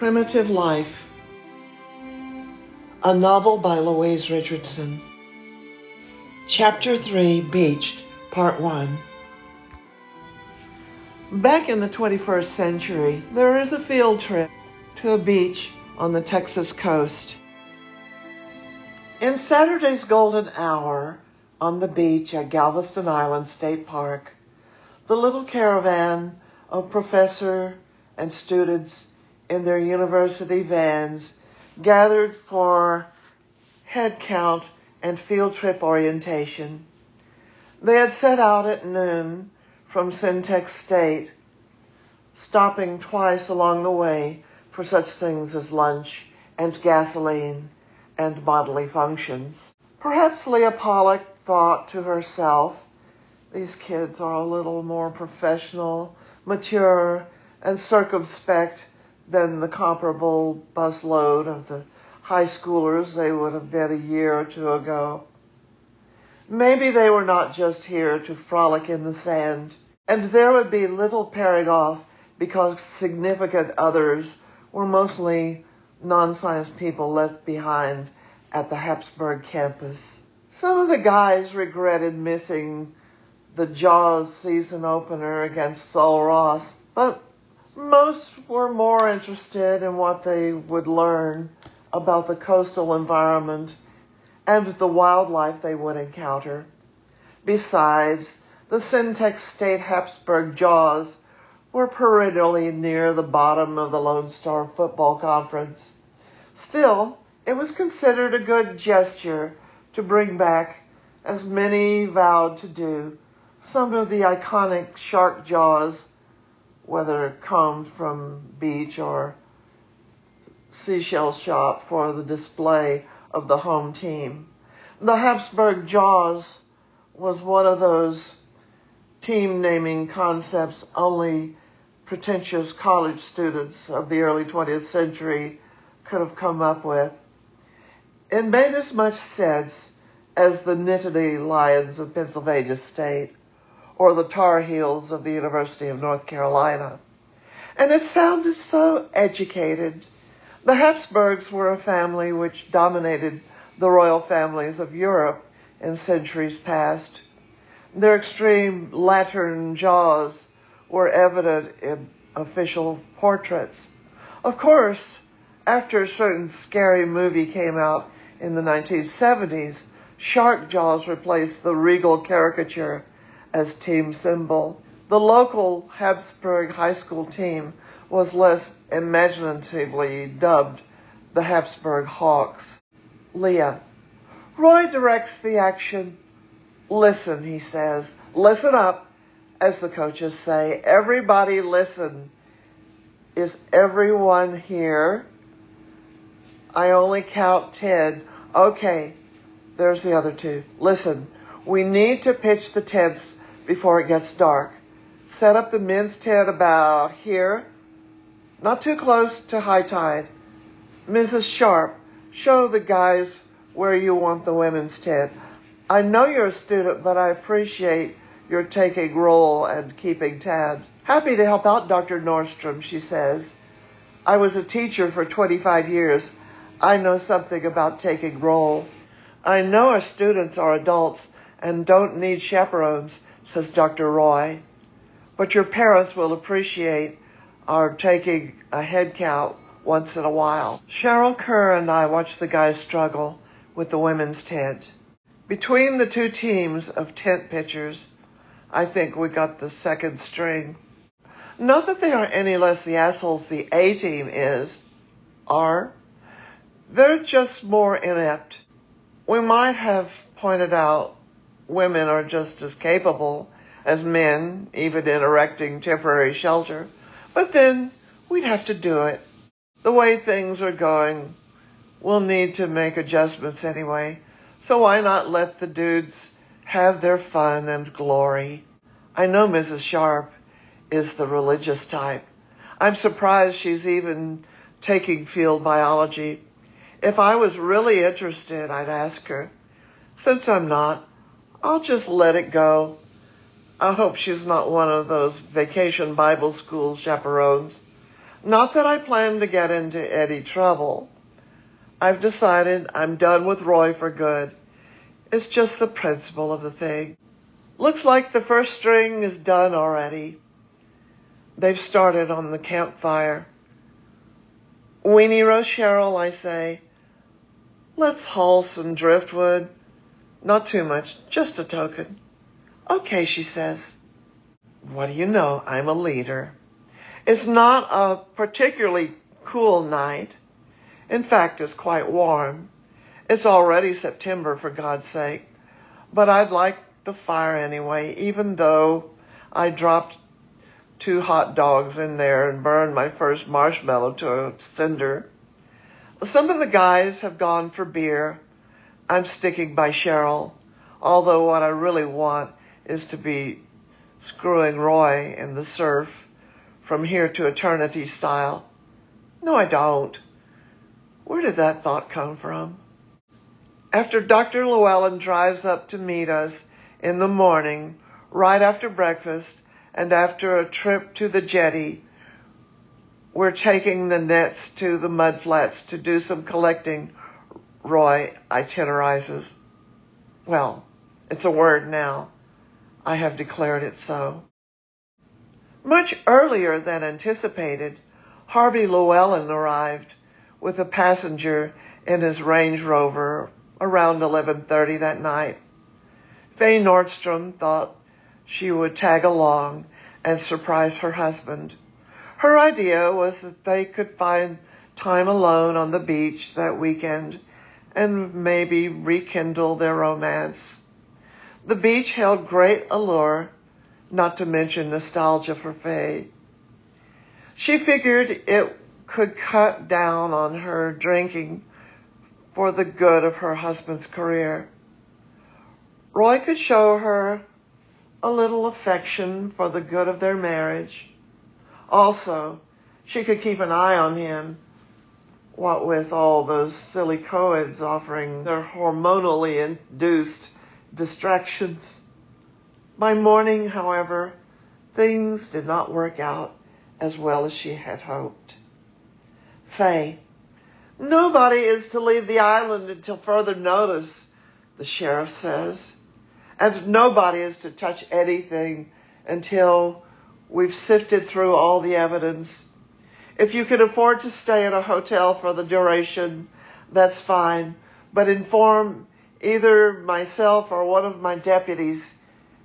Primitive Life, a novel by Louise Richardson. Chapter 3, Beached, Part 1. Back in the 21st century, there is a field trip to a beach on the Texas coast. In Saturday's golden hour on the beach at Galveston Island State Park, the little caravan of professors and students in their university vans gathered for head count and field trip orientation. They had set out at noon from Syntex State, stopping twice along the way for such things as lunch and gasoline and bodily functions. Perhaps Leah Pollock thought to herself, these kids are a little more professional, mature, and circumspect than the comparable busload of the high schoolers they would have been a year or two ago. Maybe they were not just here to frolic in the sand, and there would be little pairing off because significant others were mostly non-science people left behind at the Hapsburg campus. Some of the guys regretted missing the Jaws season opener against Sul Ross, but most were more interested in what they would learn about the coastal environment and the wildlife they would encounter. Besides, the Syntex State Hapsburg Jaws were perennially near the bottom of the Lone Star Football Conference. Still, it was considered a good gesture to bring back, as many vowed to do, some of the iconic shark jaws, whether combed from beach or seashell shop, for the display of the home team. The Hapsburg Jaws was one of those team naming concepts only pretentious college students of the early 20th century could have come up with. It made as much sense as the Nittany Lions of Pennsylvania State or the Tar Heels of the University of North Carolina. And it sounded so educated. The Habsburgs were a family which dominated the royal families of Europe in centuries past. Their extreme Latin jaws were evident in official portraits. Of course, after a certain scary movie came out in the 1970s, shark jaws replaced the regal caricature as team symbol. The local Habsburg high school team was less imaginatively dubbed the Habsburg Hawks. Leah. Roy directs the action. Listen, he says. Listen up, as the coaches say. Everybody listen. Is everyone here? I only count 10. Okay, there's the other two. Listen, we need to pitch the tents before it gets dark. Set up the men's tent about here, not too close to high tide. Mrs. Sharp, show the guys where you want the women's tent. I know you're a student, but I appreciate your taking roll and keeping tabs. Happy to help out, Dr. Nordstrom, she says. I was a teacher for 25 years. I know something about taking roll. I know our students are adults and don't need chaperones, says Dr. Roy. But your parents will appreciate our taking a head count once in a while. Cheryl Kerr and I watched the guys struggle with the women's tent. Between the two teams of tent pitchers, I think we got the second string. Not that they are any less the assholes the A team are. They're just more inept. We might have pointed out women are just as capable as men, even in erecting temporary shelter, but then we'd have to do it. The way things are going, we'll need to make adjustments anyway, so why not let the dudes have their fun and glory? I know Mrs. Sharp is the religious type. I'm surprised she's even taking field biology. If I was really interested, I'd ask her. Since I'm not, I'll just let it go. I hope she's not one of those vacation Bible school chaperones. Not that I plan to get into any trouble. I've decided I'm done with Roy for good. It's just the principle of the thing. Looks like the first string is done already. They've started on the campfire. Weenie Roast Cheryl, I say, let's haul some driftwood. Not too much, just a token. Okay, she says. What do you know? I'm a leader. It's not a particularly cool night. In fact, it's quite warm. It's already September, for God's sake. But I'd like the fire anyway, even though I dropped 2 hot dogs in there and burned my first marshmallow to a cinder. Some of the guys have gone for beer. I'm sticking by Cheryl, although what I really want is to be screwing Roy in the surf from here to eternity style. No, I don't. Where did that thought come from? After Dr. Llewellyn drives up to meet us in the morning, right after breakfast, and after a trip to the jetty, we're taking the nets to the mudflats to do some collecting, Roy itinerizes. Well, it's a word now. I have declared it so. Much earlier than anticipated, Harvey Llewellyn arrived with a passenger in his Range Rover around 11:30 that night. Faye Nordstrom thought she would tag along and surprise her husband. Her idea was that they could find time alone on the beach that weekend and maybe rekindle their romance. The beach held great allure, not to mention nostalgia for Faye. She figured it could cut down on her drinking for the good of her husband's career. Roy could show her a little affection for the good of their marriage. Also, she could keep an eye on him, what with all those silly co-eds offering their hormonally induced distractions. By morning, however, things did not work out as well as she had hoped. Faye, nobody is to leave the island until further notice, the sheriff says. And nobody is to touch anything until we've sifted through all the evidence. If you can afford to stay at a hotel for the duration, that's fine. But inform either myself or one of my deputies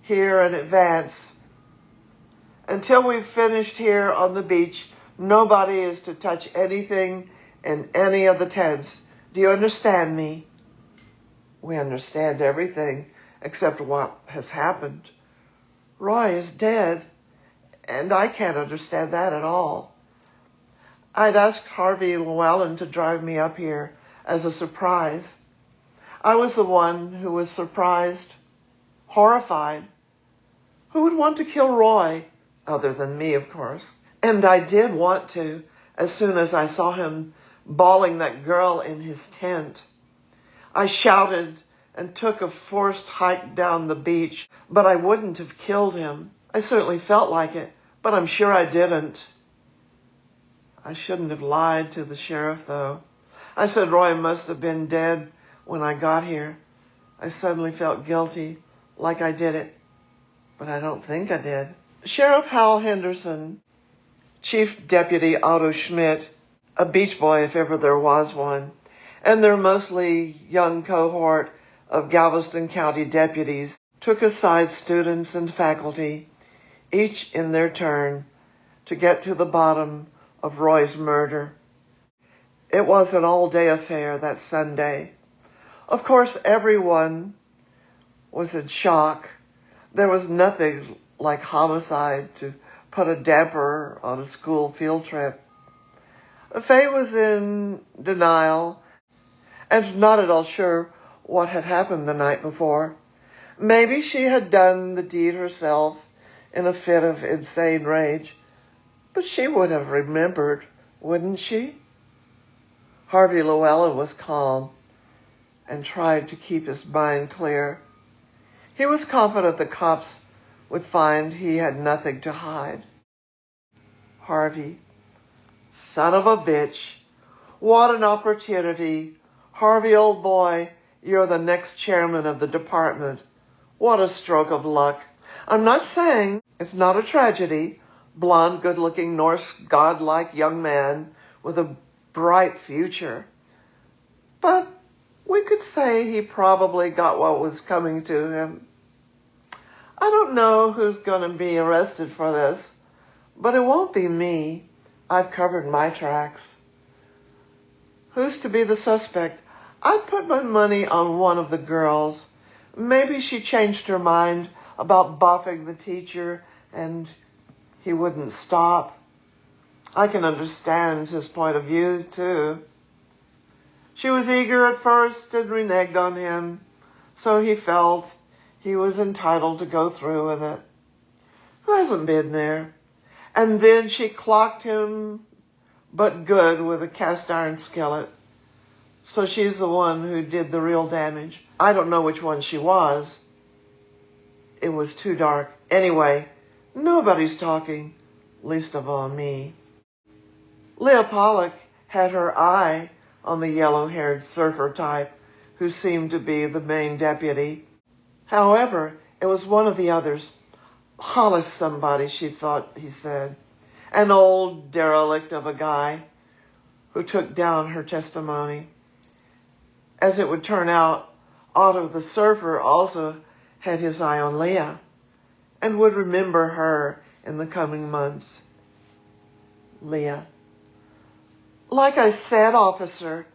here in advance. Until we've finished here on the beach, nobody is to touch anything in any of the tents. Do you understand me? We understand everything except what has happened. Roy is dead, and I can't understand that at all. I'd asked Harvey Llewellyn to drive me up here as a surprise. I was the one who was surprised, horrified. Who would want to kill Roy? Other than me, of course. And I did want to, as soon as I saw him bawling that girl in his tent. I shouted and took a forced hike down the beach, but I wouldn't have killed him. I certainly felt like it, but I'm sure I didn't. I shouldn't have lied to the sheriff, though. I said Roy must have been dead when I got here. I suddenly felt guilty, like I did it, but I don't think I did. Sheriff Hal Henderson, Chief Deputy Otto Schmidt, a beach boy if ever there was one, and their mostly young cohort of Galveston County deputies took aside students and faculty, each in their turn, to get to the bottom of Roy's murder. It was an all-day affair that Sunday. Of course, everyone was in shock. There was nothing like homicide to put a damper on a school field trip. Faye was in denial and not at all sure what had happened the night before. Maybe she had done the deed herself in a fit of insane rage, but she would have remembered, wouldn't she? Harvey Llewellyn was calm and tried to keep his mind clear. He was confident the cops would find he had nothing to hide. Harvey, Son of a bitch. What an opportunity. Harvey, old boy, you're the next chairman of the department. What a stroke of luck. I'm not saying it's not a tragedy. Blonde, good-looking, Norse godlike young man with a bright future. But we could say he probably got what was coming to him. I don't know who's going to be arrested for this, but it won't be me. I've covered my tracks. Who's to be the suspect? I'd put my money on one of the girls. Maybe she changed her mind about boffing the teacher and he wouldn't stop. I can understand his point of view, too. She was eager at first and reneged on him, so he felt he was entitled to go through with it. Who hasn't been there? And then she clocked him, but good, with a cast iron skillet. So she's the one who did the real damage. I don't know which one she was. It was too dark. Anyway, nobody's talking, least of all me. Leah Pollock had her eye on the yellow-haired surfer type who seemed to be the main deputy. However, it was one of the others. Hollis somebody, she thought he said. An old derelict of a guy who took down her testimony. As it would turn out, Otto the surfer also had his eye on Leah and would remember her in the coming months. Leah. Like I said, officer,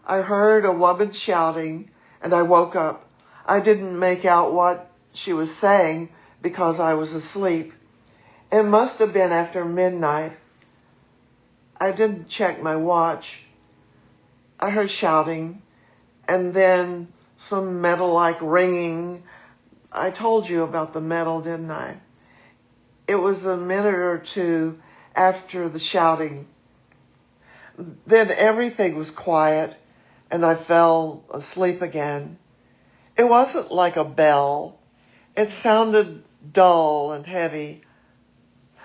I heard a woman shouting and I woke up. I didn't make out what she was saying because I was asleep. It must have been after midnight. I didn't check my watch. I heard shouting and then some metal-like ringing. I told you about the metal, didn't I? It was a minute or two after the shouting. Then everything was quiet and I fell asleep again. It wasn't like a bell. It sounded dull and heavy.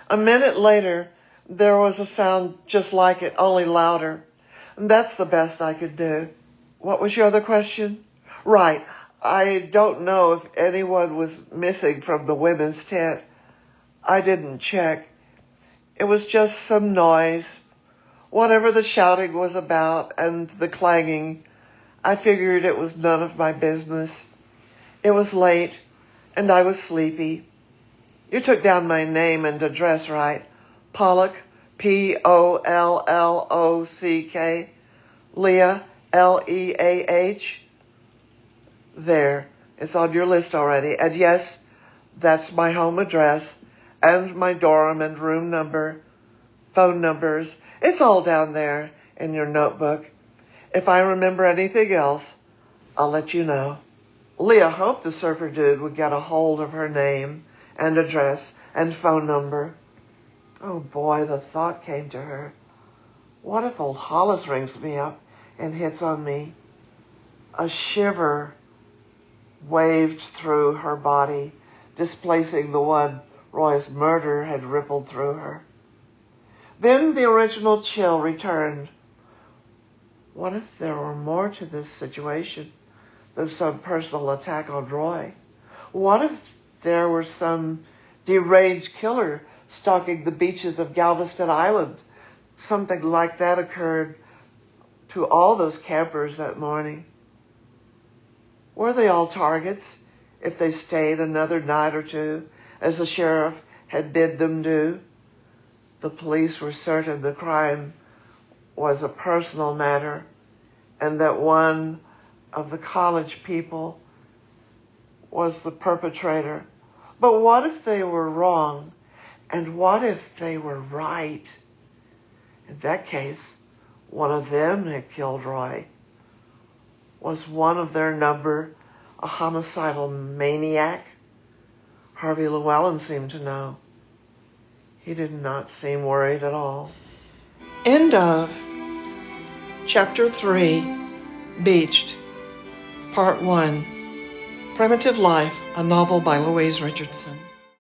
A minute later, there was a sound just like it, only louder. And that's the best I could do. What was your other question? Right. I don't know if anyone was missing from the women's tent. I didn't check. It was just some noise. Whatever the shouting was about and the clanging, I figured it was none of my business. It was late, and I was sleepy. You took down my name and address, right? Pollock, Pollock. Leah, Leah. There, it's on your list already. And yes, that's my home address and my dorm and room number, phone numbers. It's all down there in your notebook. If I remember anything else, I'll let you know. Leah hoped the surfer dude would get a hold of her name and address and phone number. Oh boy, the thought came to her. What if old Hollis rings me up and hits on me? A shiver waved through her body, displacing the one Roy's murder had rippled through her. Then the original chill returned. What if there were more to this situation than some personal attack on Roy? What if there were some deranged killer stalking the beaches of Galveston Island? Something like that occurred to all those campers that morning. Were they all targets if they stayed another night or two, as the sheriff had bid them do? The police were certain the crime was a personal matter and that one of the college people was the perpetrator. But what if they were wrong? And what if they were right? In that case, one of them had killed Roy. Was one of their number a homicidal maniac? Harvey Llewellyn seemed to know. He did not seem worried at all. End of Chapter 3, Beached, Part 1, Primitive Life, a novel by Louise Richardson.